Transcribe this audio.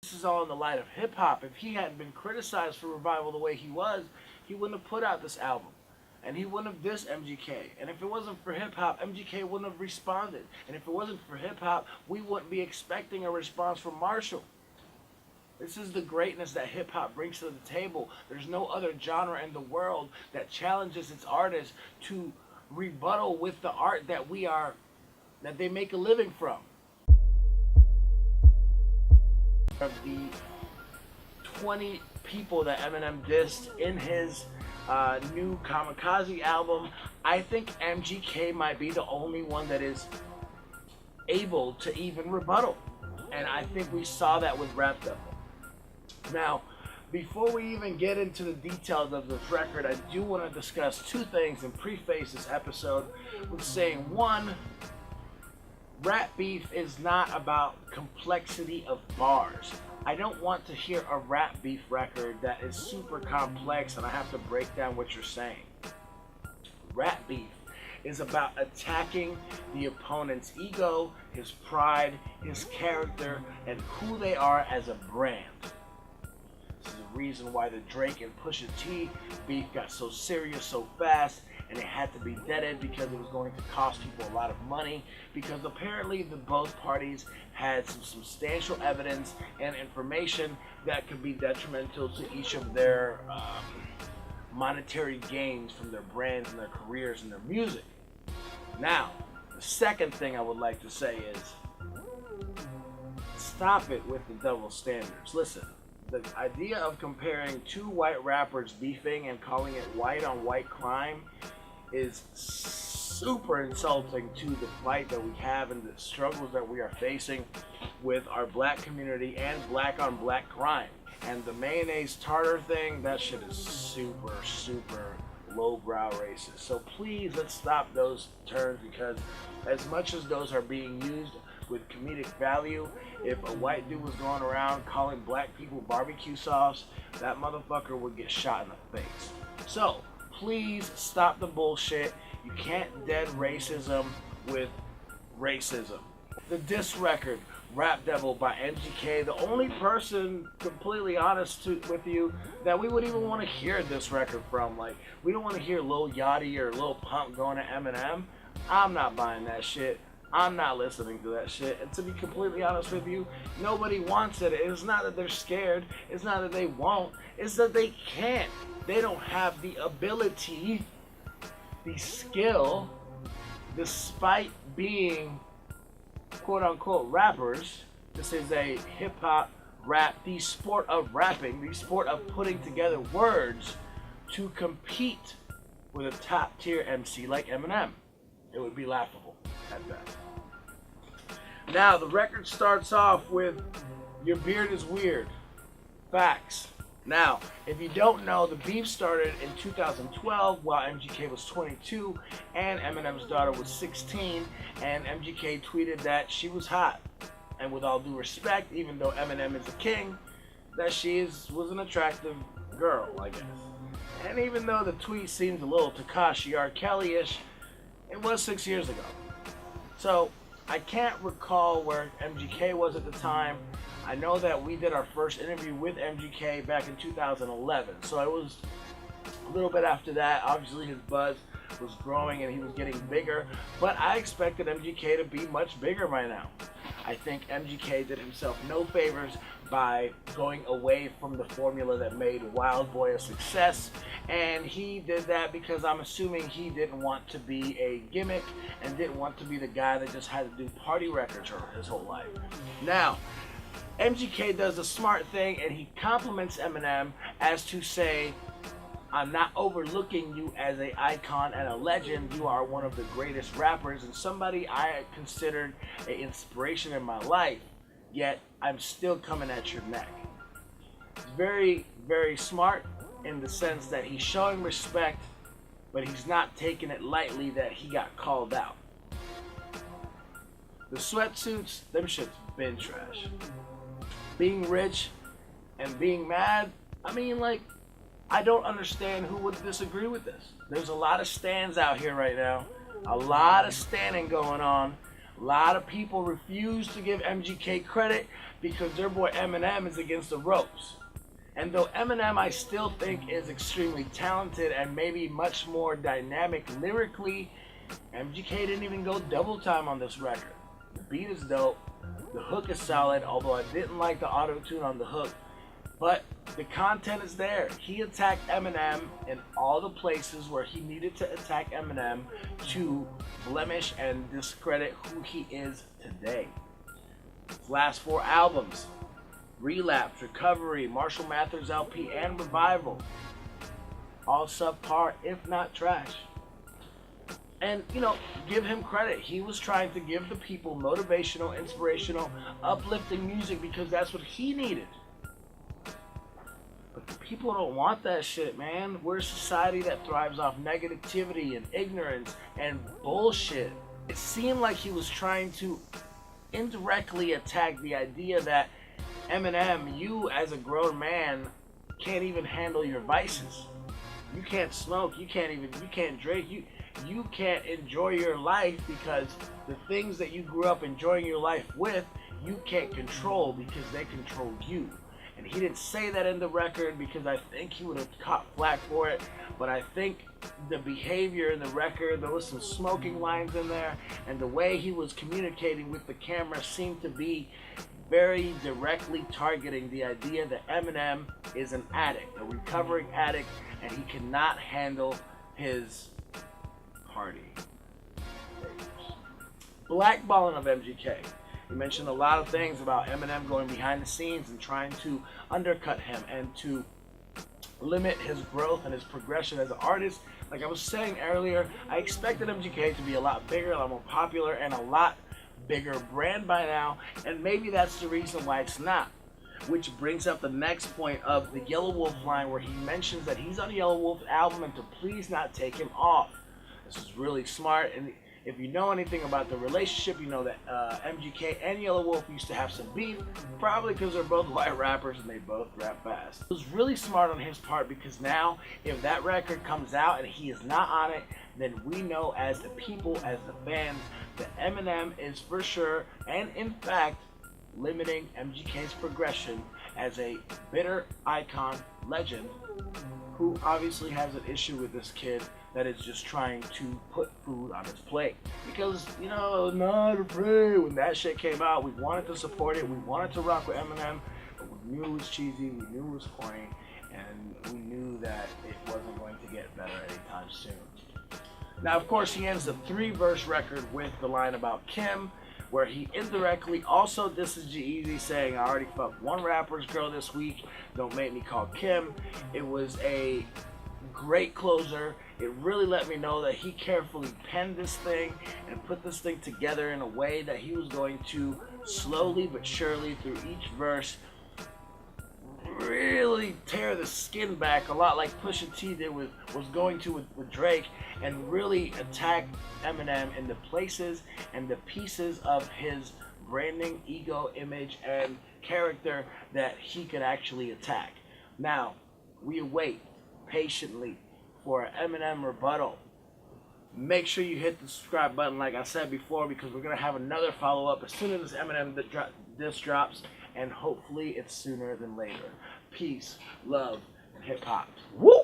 This is all in the light of hip hop. If he hadn't been criticized for Revival the way he was, he wouldn't have put out this album. And he wouldn't have dissed MGK. And if it wasn't for hip hop, MGK wouldn't have responded. And if it wasn't for hip hop, we wouldn't be expecting a response from Marshall. This is the greatness that hip hop brings to the table. There's no other genre in the world that challenges its artists to rebuttal with the art that they make a living from. Of the 20 people that Eminem dissed in his new Kamikaze album, I think MGK might be the only one that is able to even rebuttal. And I think we saw that with Rap Devil. Now, before we even get into the details of this record, I do want to discuss two things and preface this episode with saying, one, rap beef is not about complexity of bars. I don't want to hear a rap beef record that is super complex and I have to break down what you're saying. Rap beef is about attacking the opponent's ego, his pride, his character, and who they are as a brand. This is the reason why the Drake and Pusha T beef got so serious so fast, and it had to be deaded because it was going to cost people a lot of money, because apparently both parties had some substantial evidence and information that could be detrimental to each of their monetary gains from their brands and their careers and their music. Now, the second thing I would like to say is, stop it with the double standards. Listen, the idea of comparing two white rappers beefing and calling it white on white crime is super insulting to the fight that we have and the struggles that we are facing with our black community and black on black crime. And the mayonnaise tartar thing, that shit is super, super lowbrow racist. So please, let's stop those terms, because as much as those are being used with comedic value, if a white dude was going around calling black people barbecue sauce, that motherfucker would get shot in the face. So please stop the bullshit. You can't dead racism with racism. The diss record, Rap Devil by MGK, the only person, completely honest with you, that we would even want to hear this record from. Like, we don't want to hear Lil Yachty or Lil Pump going to Eminem. I'm not buying that shit. I'm not listening to that shit. And to be completely honest with you, nobody wants it. It's not that they're scared. It's not that they won't. It's that they can't. They don't have the ability, the skill, despite being quote-unquote rappers. This is a hip-hop rap, the sport of rapping, the sport of putting together words to compete with a top-tier MC like Eminem. It would be laughable at best. Now, the record starts off with "Your beard is weird." Facts. Now, if you don't know, the beef started in 2012 while MGK was 22 and Eminem's daughter was 16, and MGK tweeted that she was hot. And with all due respect, even though Eminem is a king, that was an attractive girl, I guess. And even though the tweet seems a little Tekashi R. Kelly-ish, it was 6 years ago. So, I can't recall where MGK was at the time. I know that we did our first interview with MGK back in 2011. So it was a little bit after that. Obviously his buzz was growing and he was getting bigger. But I expected MGK to be much bigger by now. I think MGK did himself no favors by going away from the formula that made Wild Boy a success, and he did that because I'm assuming he didn't want to be a gimmick and didn't want to be the guy that just had to do party records his whole life. Now, MGK does a smart thing and he compliments Eminem as to say, "I'm not overlooking you as an icon and a legend. You are one of the greatest rappers and somebody I considered an inspiration in my life, yet I'm still coming at your neck." It's very, very smart in the sense that he's showing respect, but he's not taking it lightly that he got called out. The sweatsuits, them shit's been trash. Being rich and being mad, I mean, like, I don't understand who would disagree with this. There's a lot of stands out here right now. A lot of standing going on. A lot of people refuse to give MGK credit because their boy Eminem is against the ropes. And though Eminem I still think is extremely talented and maybe much more dynamic lyrically, MGK didn't even go double time on this record. The beat is dope, the hook is solid, although I didn't like the auto-tune on the hook, but the content is there. He attacked Eminem in all the places where he needed to attack Eminem to blemish and discredit who he is today. His last 4 albums, Relapse, Recovery, Marshall Mathers LP, and Revival, all subpar, if not trash. And, you know, give him credit. He was trying to give the people motivational, inspirational, uplifting music because that's what he needed. But the people don't want that shit, man. We're a society that thrives off negativity and ignorance and bullshit. It seemed like he was trying to indirectly attack the idea that Eminem, you as a grown man can't even handle your vices. You can't smoke, you can't drink, you can't enjoy your life because the things that you grew up enjoying your life with, you can't control because they control you. And he didn't say that in the record because I think he would have caught flack for it, but I think the behavior in the record, there was some smoking lines in there, and the way he was communicating with the camera seemed to be very directly targeting the idea that Eminem is an addict, a recovering addict, and he cannot handle his party. Blackballing of MGK. He mentioned a lot of things about Eminem going behind the scenes and trying to undercut him and to limit his growth and his progression as an artist. Like I was saying earlier, I expected MGK to be a lot bigger, a lot more popular, and a lot bigger brand by now, and maybe that's the reason why it's not. Which brings up the next point of the Yellow Wolf line where he mentions that he's on a Yellow Wolf album and to please not take him off. This is really smart, and if you know anything about the relationship, you know that MGK and Yellow Wolf used to have some beef, probably because they're both white rappers and they both rap fast. It was really smart on his part because now, if that record comes out and he is not on it, then we know as the people, as the fans, that Eminem is for sure, and in fact, limiting MGK's progression as a bitter icon legend who obviously has an issue with this kid that is just trying to put food on his plate. Because, you know, Not Afraid, when that shit came out, we wanted to support it, we wanted to rock with Eminem, but we knew it was cheesy, we knew it was corny, and we knew that it wasn't going to get better anytime soon. Now, of course, he ends the 3-verse record with the line about Kim, where he indirectly also disses G-Eazy, saying, I already fucked one rapper's girl this week, don't make me call Kim. It was a great closer. It really let me know that he carefully penned this thing and put this thing together in a way that he was going to slowly but surely through each verse really tear the skin back, a lot like Pusha T did was going to with Drake, and really attack Eminem in the places and the pieces of his branding, ego, image, and character that he could actually attack. Now, we await patiently for an Eminem rebuttal. Make sure you hit the subscribe button like I said before, because we're going to have another follow-up as soon as this Eminem disc drops, and hopefully it's sooner than later. Peace, love, and hip-hop. Woo!